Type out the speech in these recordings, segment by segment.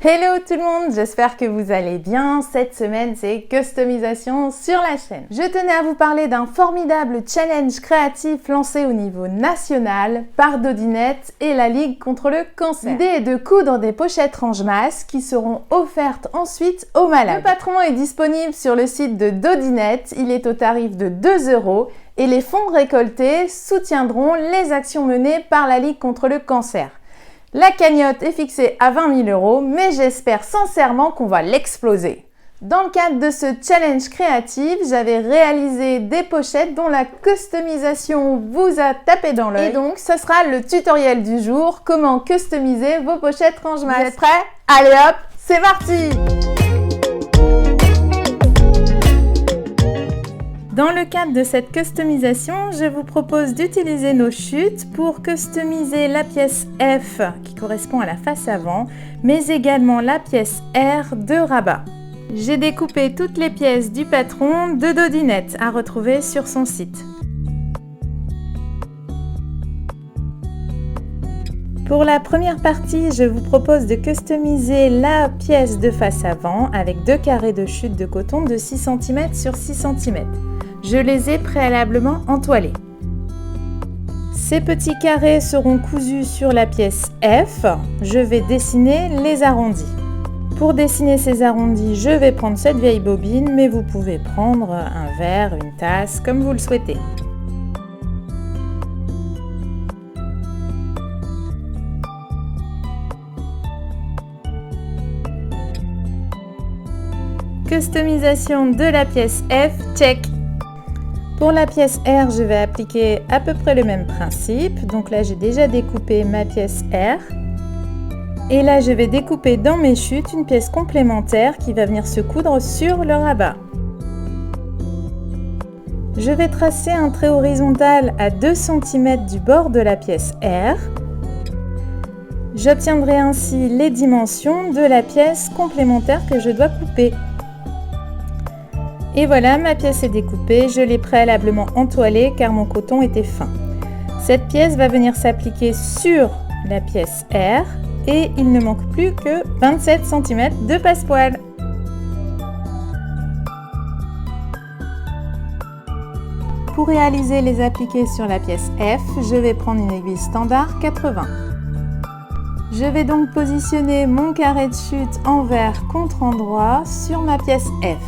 Hello tout le monde, j'espère que vous allez bien. Cette semaine, c'est customisation sur la chaîne. Je tenais à vous parler d'un formidable challenge créatif lancé au niveau national par Dodinette et la Ligue contre le cancer. L'idée est de coudre des pochettes range-masse qui seront offertes ensuite aux malades. Le patron est disponible sur le site de Dodinette, il est au tarif de 2 € et les fonds récoltés soutiendront les actions menées par la Ligue contre le cancer. La cagnotte est fixée à 20 000 €, mais j'espère sincèrement qu'on va l'exploser. Dans le cadre de ce challenge créatif, j'avais réalisé des pochettes dont la customisation vous a tapé dans l'œil. Et donc, ce sera le tutoriel du jour, comment customiser vos pochettes range-masse. Vous êtes prêts? Allez hop, c'est parti! Dans le cadre de cette customisation, je vous propose d'utiliser nos chutes pour customiser la pièce F qui correspond à la face avant, mais également la pièce R de rabat. J'ai découpé toutes les pièces du patron de Dodinette à retrouver sur son site. Pour la première partie, je vous propose de customiser la pièce de face avant avec 2 carrés de chute de coton de 6 cm sur 6 cm. Je les ai préalablement entoilés. Ces petits carrés seront cousus sur la pièce F. Je vais dessiner les arrondis. Pour dessiner ces arrondis, je vais prendre cette vieille bobine, mais vous pouvez prendre un verre, une tasse, comme vous le souhaitez. Customisation de la pièce F, check! Pour la pièce R, je vais appliquer à peu près le même principe. Donc là, j'ai déjà découpé ma pièce R. Et là, je vais découper dans mes chutes une pièce complémentaire qui va venir se coudre sur le rabat. Je vais tracer un trait horizontal à 2 cm du bord de la pièce R. J'obtiendrai ainsi les dimensions de la pièce complémentaire que je dois couper. Et voilà, ma pièce est découpée, je l'ai préalablement entoilée car mon coton était fin. Cette pièce va venir s'appliquer sur la pièce R et il ne manque plus que 27 cm de passepoil. Pour réaliser les appliqués sur la pièce F, je vais prendre une aiguille standard 80. Je vais donc positionner mon carré de chute envers contre endroit sur ma pièce F.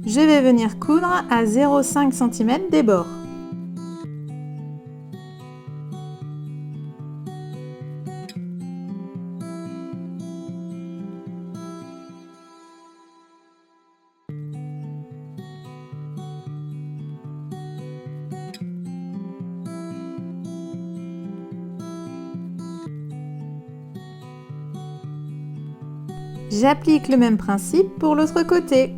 Je vais venir coudre à 0,5 cm des bords. J'applique le même principe pour l'autre côté.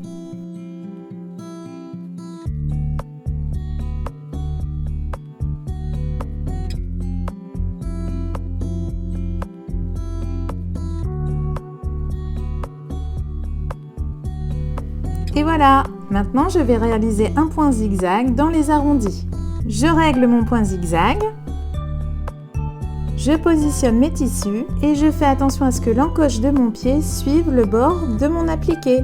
Et voilà, maintenant je vais réaliser un point zigzag dans les arrondis. Je règle mon point zigzag, je positionne mes tissus et je fais attention à ce que l'encoche de mon pied suive le bord de mon appliqué.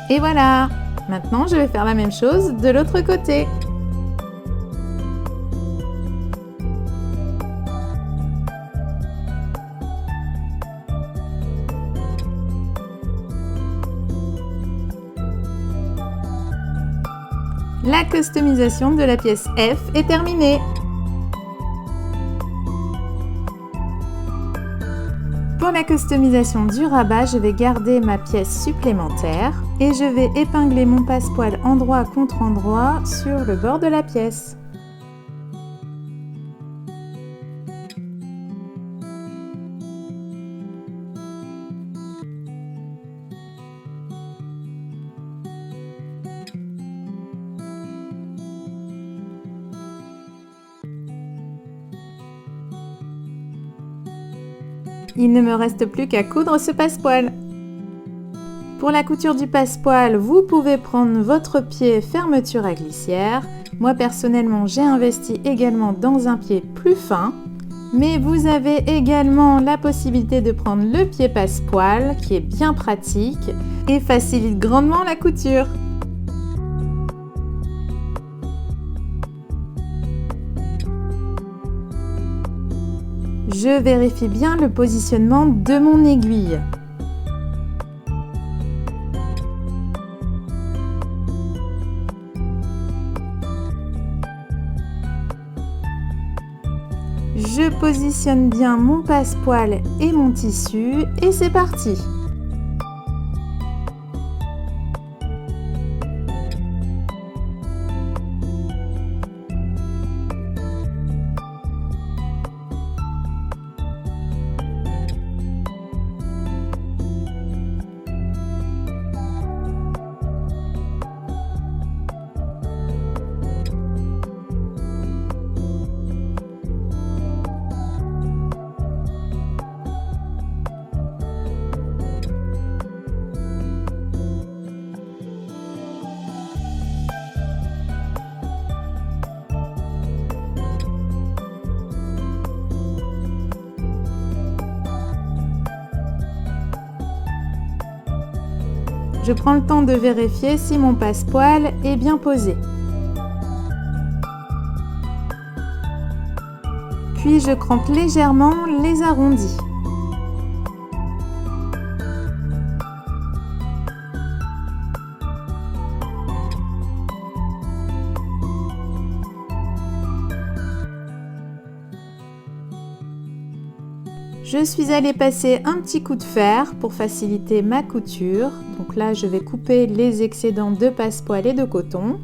Et voilà! Maintenant, je vais faire la même chose de l'autre côté. La customisation de la pièce F est terminée. Pour la customisation du rabat, je vais garder ma pièce supplémentaire et je vais épingler mon passepoil endroit contre endroit sur le bord de la pièce. Il ne me reste plus qu'à coudre ce passepoil. Pour la couture du passepoil, vous pouvez prendre votre pied fermeture à glissière. Moi personnellement, j'ai investi également dans un pied plus fin. Mais vous avez également la possibilité de prendre le pied passepoil qui est bien pratique et facilite grandement la couture. Je vérifie bien le positionnement de mon aiguille. Je positionne bien mon passepoil et mon tissu et c'est parti! Je prends le temps de vérifier si mon passepoil est bien posé. Puis je crampe légèrement les arrondis. Je suis allée passer un petit coup de fer pour faciliter ma couture. Donc là, je vais couper les excédents de passepoil et de coton.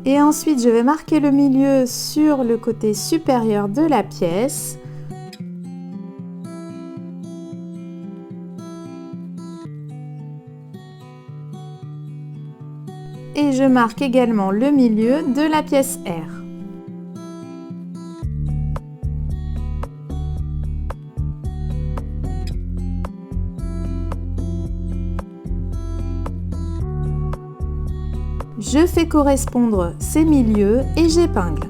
Et ensuite, je vais marquer le milieu sur le côté supérieur de la pièce. Et je marque également le milieu de la pièce R. Je fais correspondre ces milieux et j'épingle.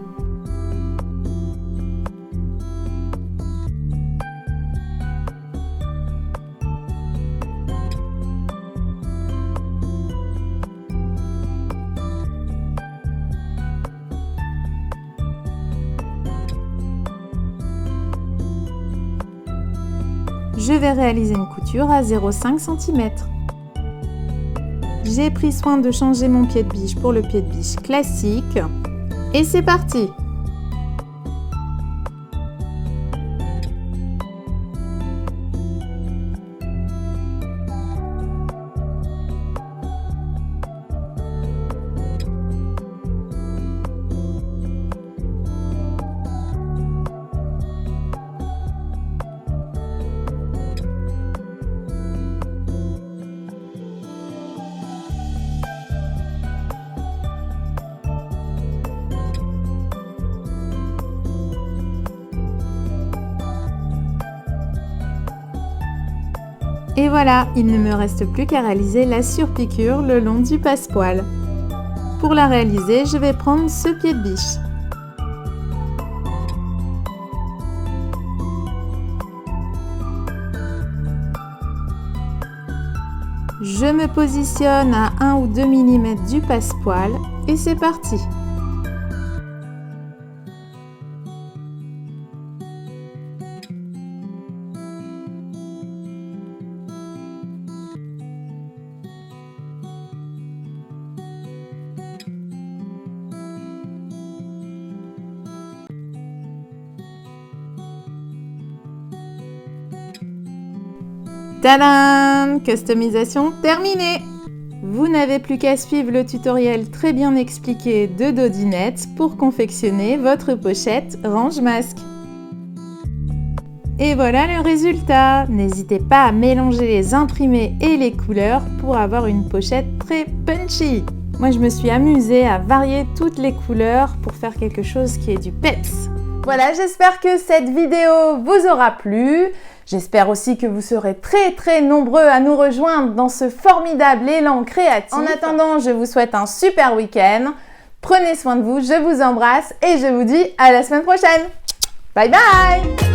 Je vais réaliser une couture à 0,5 cm. J'ai pris soin de changer mon pied de biche pour le pied de biche classique. Et c'est parti! Et voilà, il ne me reste plus qu'à réaliser la surpiqûre le long du passepoil. Pour la réaliser, je vais prendre ce pied de biche. Je me positionne à 1 ou 2 mm du passepoil et c'est parti! Tadam! Customisation terminée! Vous n'avez plus qu'à suivre le tutoriel très bien expliqué de Dodinette pour confectionner votre pochette range-masque. Et voilà le résultat! N'hésitez pas à mélanger les imprimés et les couleurs pour avoir une pochette très punchy. Moi, je me suis amusée à varier toutes les couleurs pour faire quelque chose qui ait du peps. Voilà, j'espère que cette vidéo vous aura plu. J'espère aussi que vous serez très nombreux à nous rejoindre dans ce formidable élan créatif. En attendant, je vous souhaite un super week-end. Prenez soin de vous, je vous embrasse et je vous dis à la semaine prochaine. Bye bye!